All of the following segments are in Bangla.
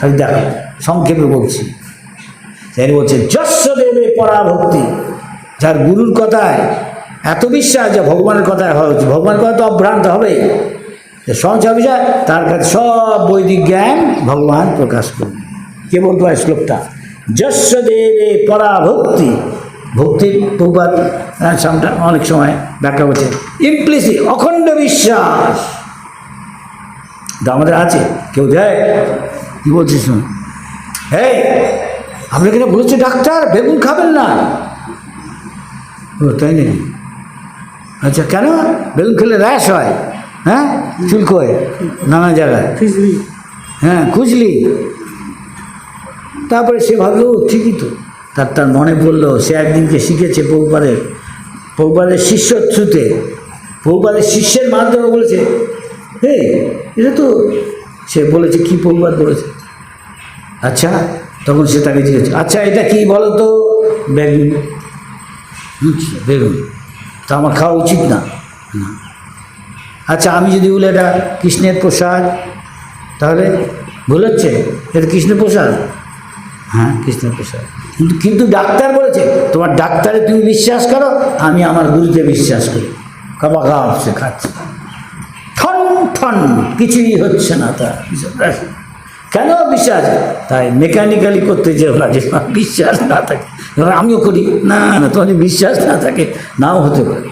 খালি দেখো সংক্ষেপে বলছি। তাই বলছে যস্য দেবে পরাভক্তি, যার গুরুর কথায় এত বিশ্বাস যে ভগবানের কথায় হওয়া উচিত, ভগবানের কথা তো অভ্রান্ত হবেই, সংসার বিষয় তার কাছে সব বৈদিক জ্ঞান ভগবান প্রকাশ করবে। কে বলতে হয় শ্লোকটা? যস্য দেবে পরাভক্তি, ভক্তির প্রবাদ সামটা অনেক সময় ব্যাখ্যা করছে ইমপ্লিসিট, অখণ্ড বিশ্বাস আমাদের আছে। কেউ দেয় কি বলছিস শুন, হ্যাঁ আপনি এখানে বলেছে ডাক্তার বেগুন খাবেন না, ও তাই নাকি? আচ্ছা কেন? বেগুন খেলে র্যাশ হয়, হ্যাঁ চুলকোয় নানা জায়গায়, হ্যাঁ খুঁজলি। তারপরে সে ভাবলো ঠিকই তো, তার মনে পড়লো সে একদিনকে শিখেছে প্রভুপাদের শিষ্য থ্রুতে, প্রভুপাদের শিষ্যের মাধ্যমে বলেছে হে এটা তো, সে বলেছে কি প্রভুপাদ বলেছে। আচ্ছা তখন সে তাকে জিজ্ঞেস, আচ্ছা এটা কি বলো তো? বেগুন। বেগুন তা আমার খাওয়া উচিত না। আচ্ছা আমি যদি বলি এটা কৃষ্ণের প্রসাদ, তাহলে ভুল হচ্ছে? এটা কৃষ্ণের প্রসাদ, হ্যাঁ কৃষ্ণের প্রসাদ, কিন্তু ডাক্তার বলেছে, তোমার ডাক্তারে তুমি বিশ্বাস করো, আমি আমার গুরুতে বিশ্বাস করি। খাবা খাওয়া সে খাচ্ছে, ঠন ঠন কিছুই হচ্ছে না তার। কেন বিশ্বাস? তাই মেকানিক্যালি করতে যেও না, যে বিশ্বাস না থাকে। এবার আমিও করি না, না তোমার বিশ্বাস না থাকে নাও হতে পারে,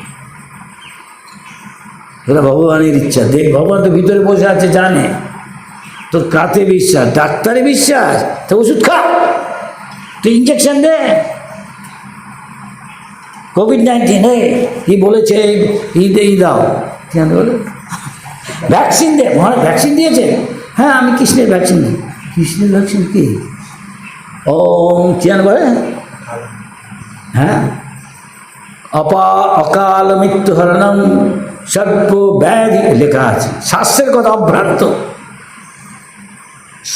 এটা ভগবানের ইচ্ছা। দেখ ভগবান তো ভিতরে বসে আছে, জানে তোর কাতে বিশ্বাস, ডাক্তারে বিশ্বাস, তো ওষুধ খা, তুই ইঞ্জেকশন দে। কোভিড-19 কি বলেছে, ই দাও, কেন বলে ভ্যাকসিন দে, মহারাজ ভ্যাকসিন দিয়েছে, হ্যাঁ আমি কৃষ্ণের ভ্যাকসিন দিই। কৃষ্ণের ভ্যাকসিন কি? ও কেন বলে, হ্যাঁ অকাল মৃত্যু হরণম সর্ব ব্যাধি লেখা আছে, শাস্ত্রের কথা অভ্রান্ত।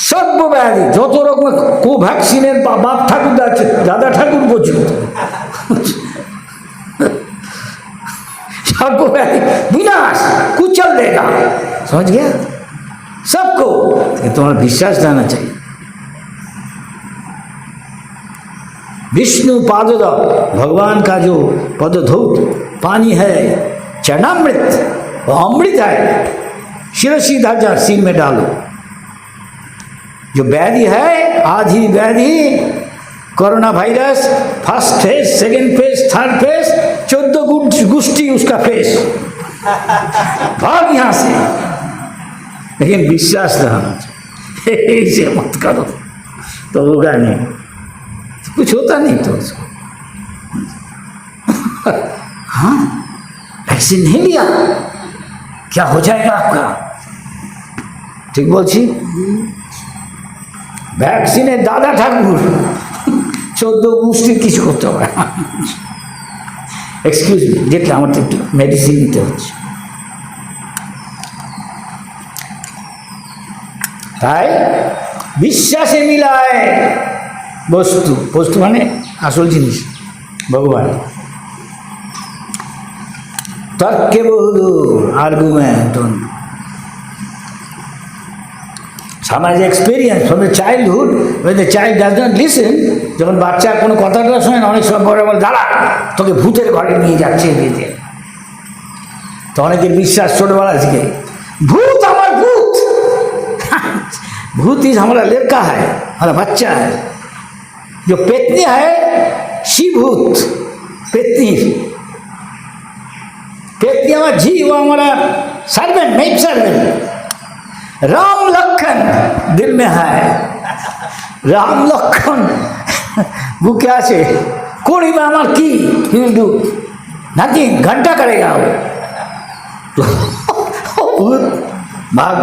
সর্বব্যাধি যত রকম কোভ্যাক্সিনের বাপ ঠাকুর আছে, দাদা ঠাকুর পর্যন্ত সর্বব্যাধি विनाश कुचल देगा, समझ गया सबको। तुम्हारा विश्वास रहना चाहिए। विष्णु पादोद, भगवान का जो पदधौत पानी है चरणामृत, वो अमृत है, शिरसीधा जा सिर में डालो। जो व्याधि है आधी व्याधि corona virus, first phase, second phase, third phase, 14 गुष्टी उसका फेज, भाग यहाँ से। लेकिन विश्वास रहना चाहिए, ऐसे मत करो तो होगा नहीं, कुछ होता नहीं तो उसको। हाँ वैक्सीन नहीं लिया क्या हो जाएगा आपका? ठीक बोलছি? ভ্যাকসিনের দাদা ঠাকুর 14 গোষ্ঠীর কিছু করতে হবে। এক্সকিউজ মি, দেখলে আমার তো একটু মেডিসিন নিতে হচ্ছে। তাই বিশ্বাসে মিলায় বস্তু, বস্তু মানে আসল জিনিস ভগবান। তর্কে বহুদূর, আর্গুমেন্ট, সমাজ experience from the childhood, when the child does not listen, যখন বাচ্চা কোনো কথাটা শোনে না, অনেক সময় বড় বলে দাঁড়া তোকে ভূতের ঘরে নিয়ে যাচ্ছে বিয়েতে, তো অনেকের বিশ্বাস ছোটবেলা থেকে ভূত, আমার ভূত, भूत इज हमारा लड़का है, हमारा बच्चा है। जो पेतनी है शी भूत, पेतनी पेतनी हमारा जी, वो हमारा सर्वेंट, नहीं सर्वेंट। राम लखन दिल में है, राम लखन बुके आछे कोड़ी में हमार की ही विल डू नथिंग, घंटा करेगा वो भूत भाग।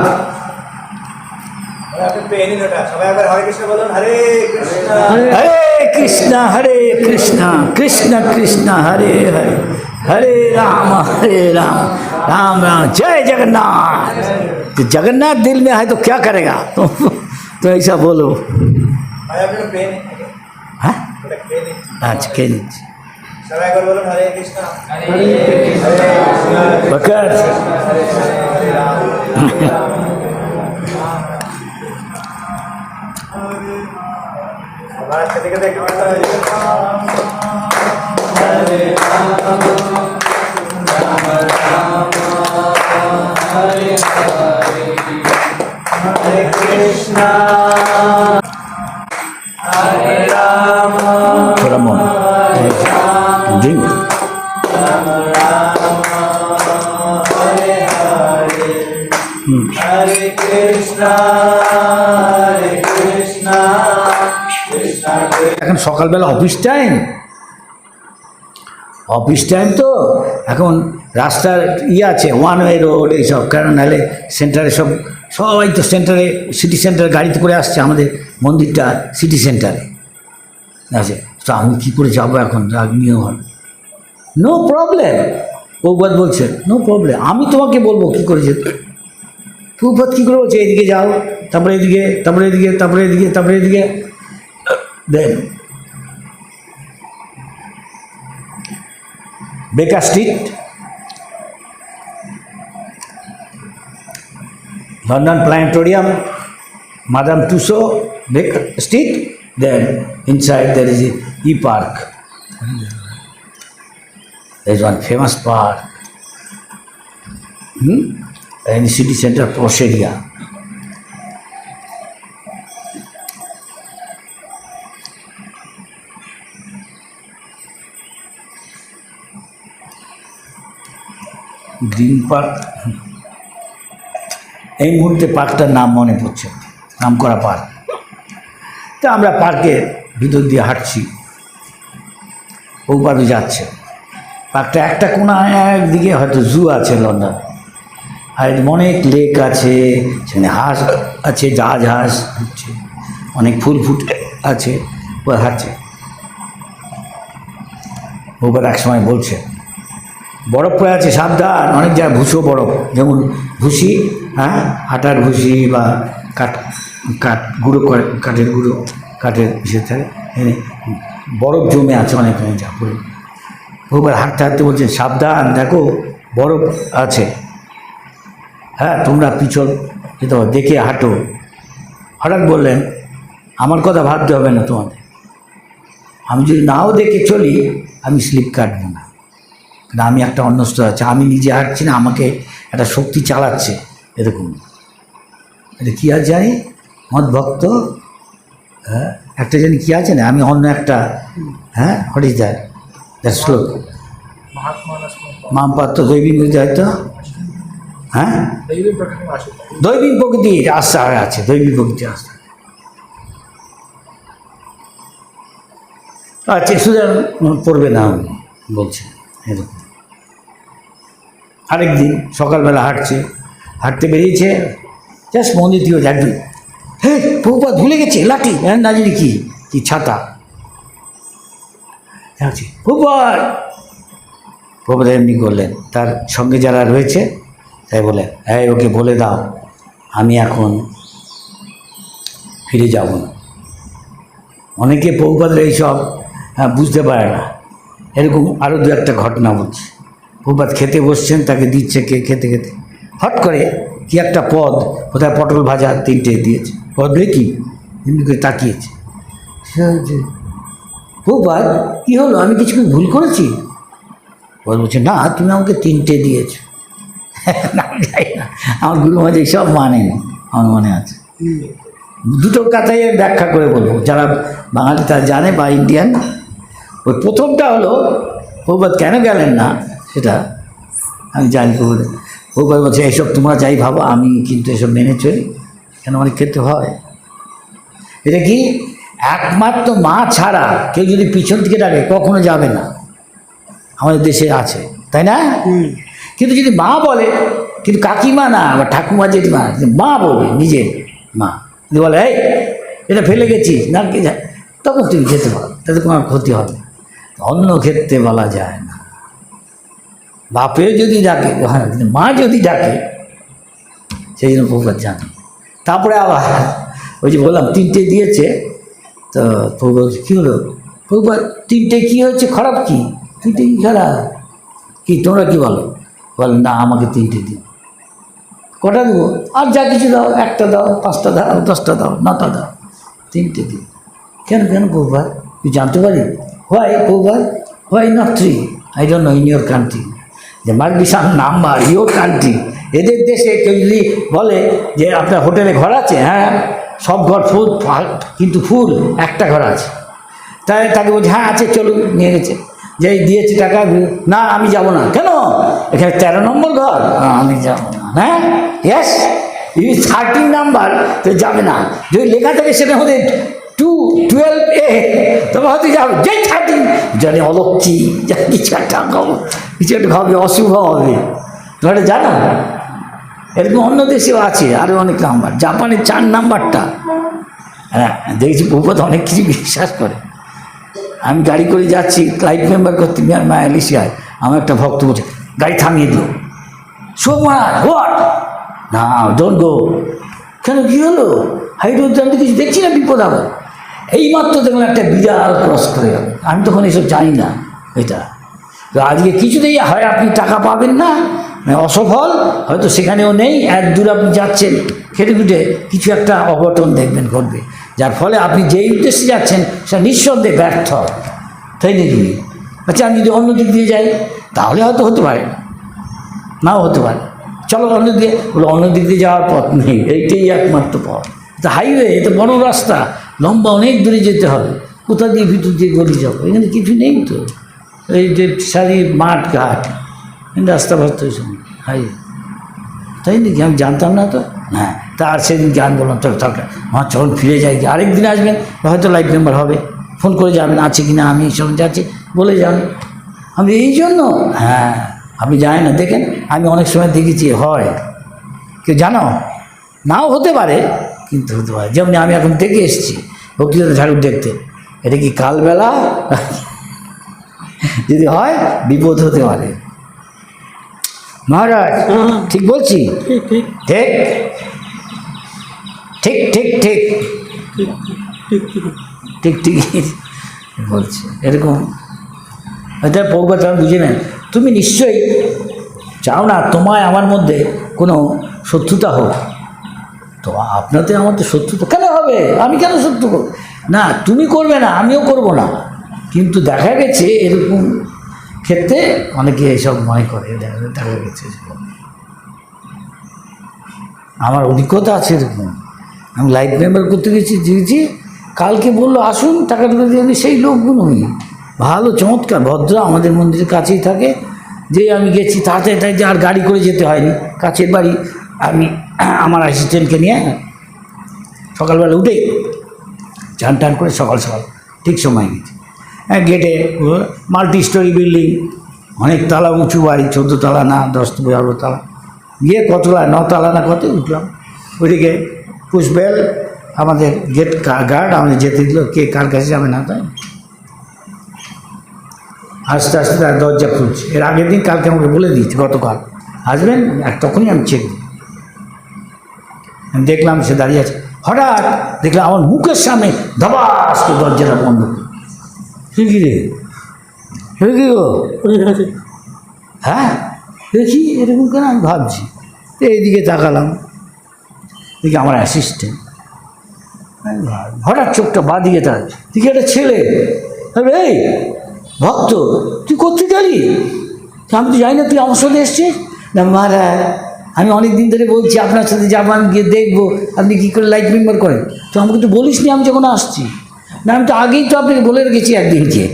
हरे कृष्णा हरे कृष्णा कृष्ण कृष्ण हरे हरे, हरे राम राम राम जय जगन्नाथ। तो जगन्नाथ दिल में है तो क्या करेगा? तो ऐसा बोलो। हाँ अच्छा केन हरे कृष्णा बकर थोड़ा मन drink Hare Krishna, Hare Krishna, Krishna Krishna. এখন সকালবেলা অফিস টাইম তো এখন রাস্তার আছে ওয়ান ওয়ে রোড এইসব, কারণ নাহলে সেন্টারে সবাই তো সেন্টারে সিটি সেন্টারে গাড়িতে করে আসছে, আমাদের মন্দিরটা সিটি সেন্টারে আছে। তো আমি কী করে যাবো এখন, নিয়ে হল নো প্রবলেম। প্রভুপাদ বলছে নো প্রবলেম, আমি তোমাকে বলবো কী করে যেতে। প্রভুপাদ কী করে বলছে এদিকে যাও, তারপরে এদিকে, তারপরে এদিকে, তারপরে এদিকে, তারপরে এদিকে, দেন বেকার স্ট্রিট, লন্ডন প্ল্যানেটোরিয়াম, মাদাম টুসো, বেকার street, then inside there is a e-park. There is one famous park in the city center, posh area. Green park, এই মুহূর্তে পার্কটার নাম মনে পড়ছে, নাম করা পার্ক। তা আমরা পার্কের ভিতর দিয়ে হাঁটছি, ওপারে যাচ্ছে। পার্কটা একটা কোনা একদিকে হয়তো জু আছে লন্ডন, আর অনেক লেক আছে, সেখানে হাঁস আছে, জাহাজ হাঁস হচ্ছে, অনেক ফুল ফুটে আছে, ও হাঁটছে। ওপার এক সময় বলছে বরফ পড়ে আছে সাবধান, অনেক জায়গায় ভুষো বরফ, যেমন ভুসি, হ্যাঁ আটার ভুসি বা গুঁড়ো করে, কাঠের গুঁড়ো, কাঠের ইসে থাকে, বরফ জমে আছে অনেক যা করে। ওবার হাঁটতে হাঁটতে বলছে সাবধান, দেখো বরফ আছে, হ্যাঁ তোমরা পিছল যেতে হবে, দেখে হাঁটো। হঠাৎ বললেন আমার কথা ভাবতে হবে না তোমাদের, আমি যদি নাও দেখে চলি আমি স্লিপ কাটবো না, কারণ আমি একটা অন্যস্ত আছে, আমি নিজে হাঁটছি না, আমাকে একটা শক্তি চালাচ্ছে, এরকম। এটা কী আছে জানি, মদ ভক্ত, হ্যাঁ একটা জানি কী আছে না, আমি অন্য একটা, হ্যাঁ হোয়াট ইজ দ্যাট শ্লোক, মাম পাত্র দৈবিক হয়তো, হ্যাঁ দৈবিক প্রকৃতির আস্থা আছে, দৈবিক প্রকৃতির আস্থা আচ্ছা, সুতরাং পড়বে না বলছে এরকম। আরেকদিন সকালবেলা হাঁটতে বেরিয়েছে, জাস্ট মন্দির থেকে একদিন, হ্যাঁ প্রভুপাদ ভুলে গেছে লাঠি, হ্যাঁ না জানি কি ছাতা, প্রভুপাদ এমনি করলেন, তার সঙ্গে যারা রয়েছে তাই বলে, হ্যাঁ ওকে বলে দাও আমি এখন ফিরে যাব না। অনেকে প্রভুপাদের এইসব বুঝতে পারে না। এরকম আরও দু একটা ঘটনা বলছে। প্রভুপাদ খেতে বসছেন, তাকে দিচ্ছে খেতে হট করে কি একটা পদ, কোথায় পটল ভাজা 3টে দিয়েছে, পদ কি এমনি করে তাকিয়েছে। প্রভুপাদ কী হলো, আমি কিছু ভুল করেছি? পদ বলছে না, তুমি আমাকে 3টে দিয়েছ। না যাই না, আমার গুরু মহারাজ এইসব মানেন, আমার মনে আছে। দুটো কথাই ব্যাখ্যা করে বলবো, যারা বাঙালি তারা জানে বা ইন্ডিয়ান। ওই প্রথমটা হলো প্রভুপাদ কেন গেলেন না সেটা আমি জানি। প্রভুপাদ বলছে এইসব তোমরা যাই ভাবো, আমি কিন্তু এসব মেনে চলি, কেন অনেক খেতে হয়। এটা কি একমাত্র মা ছাড়া কেউ যদি পিছন থেকে ডাকে কখনো যাবে না, আমাদের দেশে আছে তাই না? কিন্তু যদি মা বলে, কিন্তু কাকিমা না বা ঠাকুমা জেঠিমা, মা বলবে, নিজের মা যদি বলে এই এটা ফেলে গেছিস না, তখন তুমি খেতে পারো, তাতে কোনো ক্ষতি হবে। অন্য ক্ষেত্রে বলা যায় না। বাপে যদি ডাকে, হ্যাঁ মা যদি ডাকে, সেই জন্য প্রভুপাদ জানে। তারপরে আবার ওই যে বললাম 3টে দিয়েছে, তো প্রভুপাদ কী হলো, প্রভুপাদ 3টে কী হয়েছে, খারাপ কি 3টে কি খারাপ, কি তোমরা কী বলো? বল না আমাকে 3টে দিও। কটা দেবো? আর যা কিছু দাও, 1টা দাও, 5টা দাও, 10টা দাও, 9টা দাও। 3টে দিন। কেন কেন প্রভুপাদ? তুই জানতে পারি? Why Prabhupada? Why not 3? I don't know in your country. যে might be some number your country. এদের দেশে কেউ যদি বলে যে আপনার হোটেলে ঘর আছে, হ্যাঁ সব ঘর ফুল, কিন্তু ফুল একটা ঘর আছে, তাই তাকে বলছে হ্যাঁ আছে, চলুন। নিয়ে গেছে, যেই দিয়েছে টাকা, না আমি যাব না। কেন? এখানে 13 নম্বর ঘর, আমি যাব না। হ্যাঁ ইয়েস, ইজ 13 নাম্বার, তো যাবে না। যদি লেখা থাকে সেটা মধ্যে 212A, তবে হয়তো যাবে। যে 13 জানি অলক্ষী, কিছু একটা খাবো, কিছু একটা খাবে, অশুভ হবে, তোমরা জানো? এরকম অন্য দেশেও আছে আরও অনেক নাম্বার। জাপানের 4 নাম্বারটা, হ্যাঁ দেখেছি প্রভুপাদ অনেক কিছু বিশ্বাস করে। আমি গাড়ি করে যাচ্ছি লাইট মেম্বার করতে মালয়েশিয়ায়, আমার একটা ভক্ত বলছে গাড়ি থামিয়ে দিল। So Maharaj what? না ডোন্ট গো। কেন, কী হলো? হাইড্রোজ জানতে কিছু দেখছি না, বিপদ আবার। এইমাত্র দেখলাম একটা বিড়াল ক্রস করে গেল। আমি তখন এসব জানি না এটা। তো আজকে কিছুতেই হয় আপনি টাকা পাবেন না, অসফল, হয়তো সেখানেও নেই, এত দূর আপনি যাচ্ছেন খেটে খুঁটে, কিছু একটা অঘটন দেখবেন ঘটবে, যার ফলে আপনি যেই উদ্দেশ্যে যাচ্ছেন সেটা নিঃসন্দেহে ব্যর্থ, তাই নাকি? আচ্ছা আমি যদি অন্য দিক দিয়ে যাই তাহলে হয়তো হতে পারে, নাও হতে পারে। চলো অন্য দিকে, বলো অন্য দিক দিয়ে যাওয়ার পথ নেই, এইটাই একমাত্র পথ। এটা হাইওয়ে, এটা বড় রাস্তা, লম্বা, অনেক দূরে যেতে হবে। কোথা দিয়ে ভিতর দিয়ে গলি যাবো? এখানে কিছু নেই তো, এই যে সারি মাঠ ঘাট, রাস্তা ফাস্তা হয়েছে হাইওয়ে, তাই নাকি? আমি জানতাম না তো। হ্যাঁ, তার সেদিন গান বললাম চলো থাকা, আমার চলুন ফিরে যাই, আরেক দিন আসবেন, হয়তো লাইফ মেম্বার হবে, ফোন করে যাবেন আছে কি না, আমি এই সময় যাচ্ছি বলে যান। আমি এই জন্য, হ্যাঁ আপনি জানেন না, দেখেন আমি অনেক সময় দেখেছি হয়, কেউ জানো, নাও হতে পারে কিন্তু হতে পারে। যেমন আমি এখন দেখে এসেছি ভক্তিদাদা ঠাকুর দেখতে, এটা কি কালবেলা যদি হয় বিপদ হতে পারে। মহারাজ ঠিক বলছি? ঠিক ঠিক ঠিক ঠিক ঠিক ঠিক বলছি এরকম। এটা পৌঁছা তুমি বুঝে নেন, তুমি নিশ্চয়ই চাও না তোমায় আমার মধ্যে কোনো শত্রুতা হোক। তো আপনাতে আমার তো শত্রুতা কেন হবে? আমি কেন শত্রু করব? না তুমি করবে না, আমিও করব না, কিন্তু দেখা গেছে এরকম ক্ষেত্রে অনেকে এসব মনে করে, দেখা গেছে আমার অভিজ্ঞতা আছে এরকম। আমি লাইফ মেম্বার করতে গেছি, কালকে বললো আসুন টাকা দিয়ে, আমি সেই লোকগুলোই ভালো চমৎকার ভদ্র, আমাদের মন্দিরের কাছেই থাকে। যে আমি গেছি তাড়াতাড়ি, আর গাড়ি করে যেতে হয়নি, কাছের বাড়ি। আমি আমার অ্যাসিস্ট্যান্টকে নিয়ে সকালবেলা উঠে চান টান করে সকাল সকাল ঠিক সময় গেছি। হ্যাঁ, গেটে মাল্টি স্টোরি বিল্ডিং, অনেক তালা উঁচু বাড়ি, 14 তালা না 10-12 তালা, গিয়ে কতলা 9 তালা না কত উঠলাম। ওইদিকে পুষ্পবেল আমাদের গেট গার্ড আমাদের যেতে দিল, কে কার কাছে যাবে না, তাই আস্তে আস্তে তার দরজা খুলছে। এর আগের দিন কালকে আমাকে বলে দিয়েছে গতকাল আসবেন, তখনই আমি চেক দিই। আমি দেখলাম সে দাঁড়িয়ে আছে, হঠাৎ দেখলাম আমার মুখের সামনে ধবাস করে দরজাটা বন্ধ। কি রে, কি গো? হ্যাঁ দেখি এরকম কেন, আমি ভাবছি, এইদিকে তাকালাম, দেখি আমার অ্যাসিস্ট্যান্ট। হঠাৎ চোখটা বাঁ দিকে তার দিকে একটা ছেলে, এই ভক্ত তুই করতে গেলি? আমি তো জানি না তুই আমার সাথে এসছিস। না মহারাজ আমি অনেক দিন ধরে বলছি আপনার সাথে যাবো, আমি গিয়ে দেখবো আপনি কী করে লাইফ মেম্বার করেন। তো আমাকে তো বলিস নি আমি যখন আসছি। না আমি তো আগেই তো আপনাকে বলে রেখেছি একদিনকে,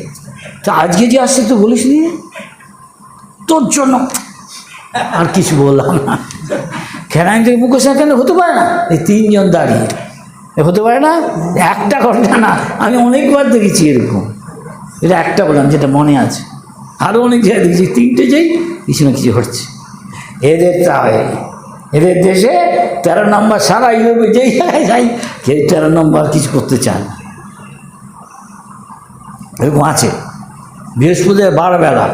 তো আজকে যে আসছে তো বলিস নি, তোর জন্য আর কিছু বললাম না। কেন আমি থেকে মুখোশ কেন হতে পারে না? এই 3 জন দাঁড়িয়ে, হতে পারে না? একটা ঘটনা না, আমি অনেকবার দেখেছি এরকম। এটা একটা বললাম যেটা মনে আছে, আরও অনেক জায়গায় দেখেছি 3টে যাই কিছু না কিছু হচ্ছে। এদের তাই এদের দেশে 13 নম্বর সারা ইউরোপে যেই জায়গায় যাই কেউ 13 নম্বর কিছু করতে চায় না, এরকম আছে। বৃহস্পতিবার 12 বেলা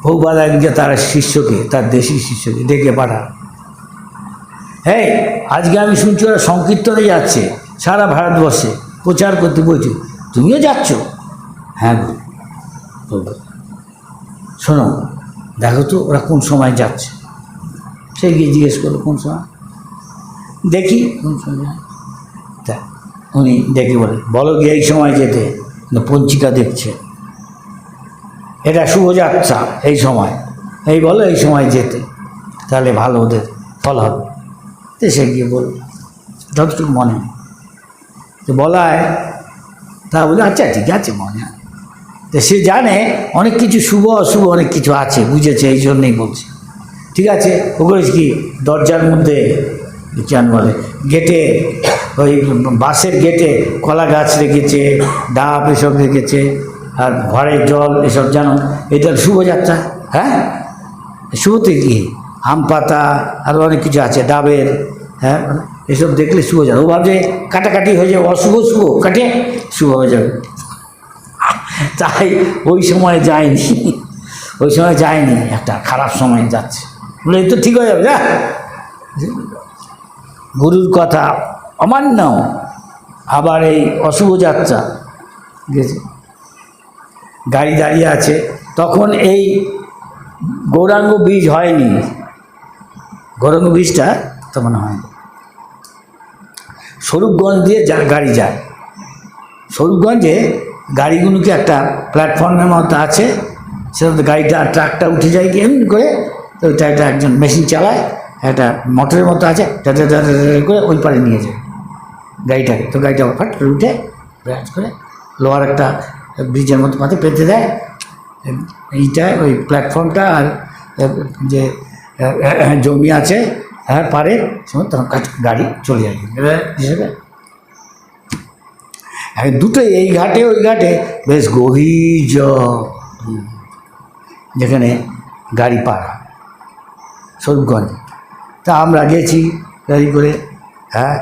ভোগবাদ একদিকে তার শিষ্যকে, তার দেশি শিষ্যকে ডেকে পাঠা, হ্যাঁ আজকে আমি শুনছি ওরা সংকীর্তনে যাচ্ছে সারা ভারতবর্ষে প্রচার করতে, বলছি তুমিও যাচ্ছ? হ্যাঁ শোনো দেখো তো ওরা কোন সময় যাচ্ছে। সে গিয়ে জিজ্ঞেস করলো কোন সময়, দেখি কোন সময় যায়। উনি ডেকে বলো গিয়ে এই সময় যেতে, পঞ্চিকা দেখছে, এটা শুভযাত্রা এই সময়, এই বলো এই সময় যেতে, তাহলে ভালো ওদের ফল হবে। তো সে গিয়ে বলল যতটুকু মনে হয়, তো বলায় তা বলে আচ্ছা ঠিক আছে মনে হয়। তো সে জানে অনেক কিছু শুভ অশুভ অনেক কিছু আছে, বুঝেছে, এই জন্যই বলছে। ঠিক আছে, ওগুলো কি দরজার মধ্যে চান বলে গেটে, ওই বাসের গেটে কলা গাছ রেখেছে, ডাব এসব রেখেছে, আর ঘরের জল এসব জানো, এটা শুভযাত্রা। হ্যাঁ, শুভতে কি আম পাতা আরও অনেক কিছু আছে ডাবের, হ্যাঁ, এসব দেখলে শুভ যাবে। ও ভাবছে কাটাকাটি হয়ে যাবে, অশুভ শুভ কাটে শুভ হয়ে যাবে, তাই ওই সময় যায়নি, ওই সময় যায়নি, একটা খারাপ সময় যাচ্ছে বলে এই তো ঠিক হয়ে যাবে যা। গুরুর কথা অমান্য, আবার এই অশুভ যাত্রা গেছে, গাড়ি দাঁড়িয়ে আছে, তখন এই গৌরাঙ্গ ব্রিজ হয়নি, গৌরাঙ্গ ব্রিজটা তখন হয়নি, স্বরূপগঞ্জ দিয়ে গাড়ি যায়, স্বরূপগঞ্জে গাড়িগুলোকে একটা প্ল্যাটফর্মের মতো আছে, সেটাতে গাড়িটা ট্রাকটা উঠে যায় কি এমনি করে, তো ওইটা একটা একজন মেশিন চালায়, একটা মোটরের মতো আছে, করে ওই পারে নিয়ে যায় গাড়িটাকে। তো গাড়িটা ফাট করে উঠে ব্রাশ করে লোহার একটা ব্রিজের মতো মাথায় পেতে দেয়, এইটা ওই প্ল্যাটফর্মটা আর যে জমি আছে হ্যাঁ পারে সময়, তখন গাড়ি চলে যায় হিসেবে। দুটোই এই ঘাটে ওই ঘাটে বেশ গভীর যেখানে গাড়ি পাড়া স্বরূপগঞ্জে। তা আমরা গেছি গাড়ি করে, হ্যাঁ,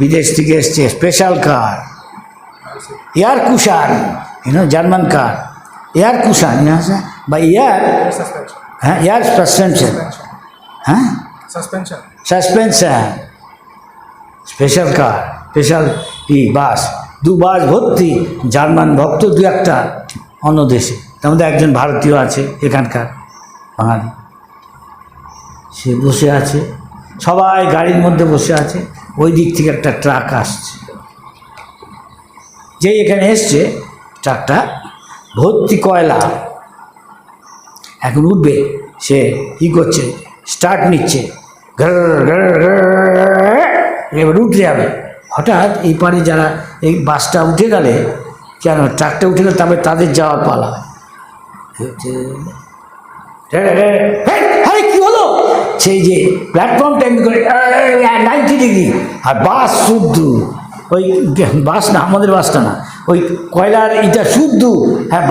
বিদেশ থেকে এসছে স্পেশাল কার, এয়ার কুশান, জার্মান কার, এয়ার কুশান বা এয়ার, হ্যাঁ, এয়ার সাসপেনশন, হ্যাঁ সাসপেনশন, স্পেশাল কার, স্পেশাল বাস, বাস ভর্তি জার্মান ভক্ত, দু একটা অন্য দেশে, তার মধ্যে একজন ভারতীয় আছে এখানকার বাঙালি, সে বসে আছে, সবাই গাড়ির মধ্যে বসে আছে। ওই দিক থেকে একটা ট্রাক আসছে, যেই এখানে এসছে ট্রাকটা ভর্তি কয়লা, এখন উঠবে, সে কী করছে, স্টার্ট নিচ্ছে, এবার উঠে যাবে। হঠাৎ এই পারে যারা এই বাসটা উঠে গেলে, কেন ট্রাকটা উঠে গেলে তবে তাদের যাওয়ার পালা। আরে কি হলো, সেই যে প্ল্যাটফর্ম টাইম করে 90 ডিগ্রি, আর বাস শুদ্ধ, ওই বাস না, আমাদের বাসটা না, ওই কয়লার ইটা শুদ্ধ, হ্যাঁ,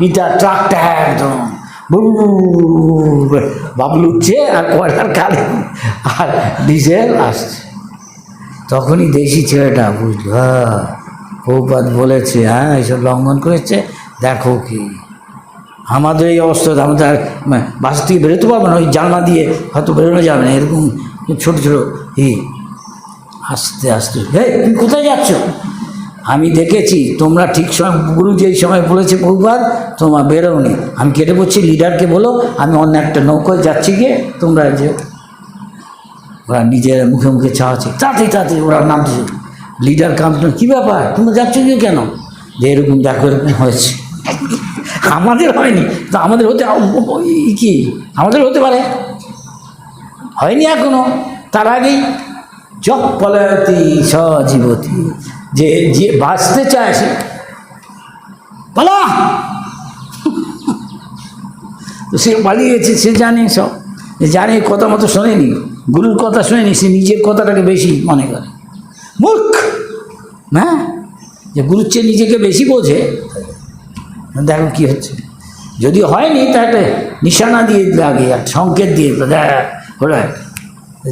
ইটা ট্রাকটা একদম বাবলু উঠছে, আর কয়লার কালে আর ডিজেল আসছে। তখনই দেশি ছেলেটা বুঝলো, হ্যাঁ প্রভুপাদ বলেছে, হ্যাঁ এইসব লঙ্ঘন করেছে, দেখো কি আমাদের এই অবস্থা, আমাদের আর বাস থেকে বেরোতে পারবো না, ওই জানলা দিয়ে হয়তো বেরোনো যাবে না, এরকম ছোটো ছোটো আস্তে আস্তে। হে তুমি কোথায় যাচ্ছ? আমি দেখেছি তোমরা ঠিক সময়, গুরু যেই সময় বলেছে বহুবার তোমরা বেরোনি, আমি কেটে পড়ছি, লিডারকে বলো আমি অন্য একটা নৌকোয় যাচ্ছি, গিয়ে তোমরা যে ওরা নিজের মুখে মুখে চাওয়াচ্ছে, তাড়াতাড়ি তাড়াতাড়ি ওরা নামছে। লিডার কামটা কী ব্যাপার, তোমরা যাচ্ছ কি কেন? যে এরকম দেখো এরকম হয়েছে, আমাদের হয়নি তো, আমাদের হতে কি আমাদের হতে পারে, হয়নি এখনো। তার আগেই জপ পলায়তি সজীবতী, যে যে বাঁচতে চায় সে পালা, তো সে পালিয়ে গেছে, সে জানে সব, জানে কথা মতো শোনেনি, গুরুর কথা শোনেনি, সে নিজের কথাটাকে বেশি মনে করে, মূর্খ। হ্যাঁ, যে গুরুর চেয়ে নিজেকে বেশি বোঝে। দেখো কী হচ্ছে, যদি হয়নি তাহলে নিশানা দিয়ে লাগে, আর সংকেত দিয়ে দেখ,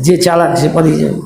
যে চালাক সে পালিয়ে যাবে।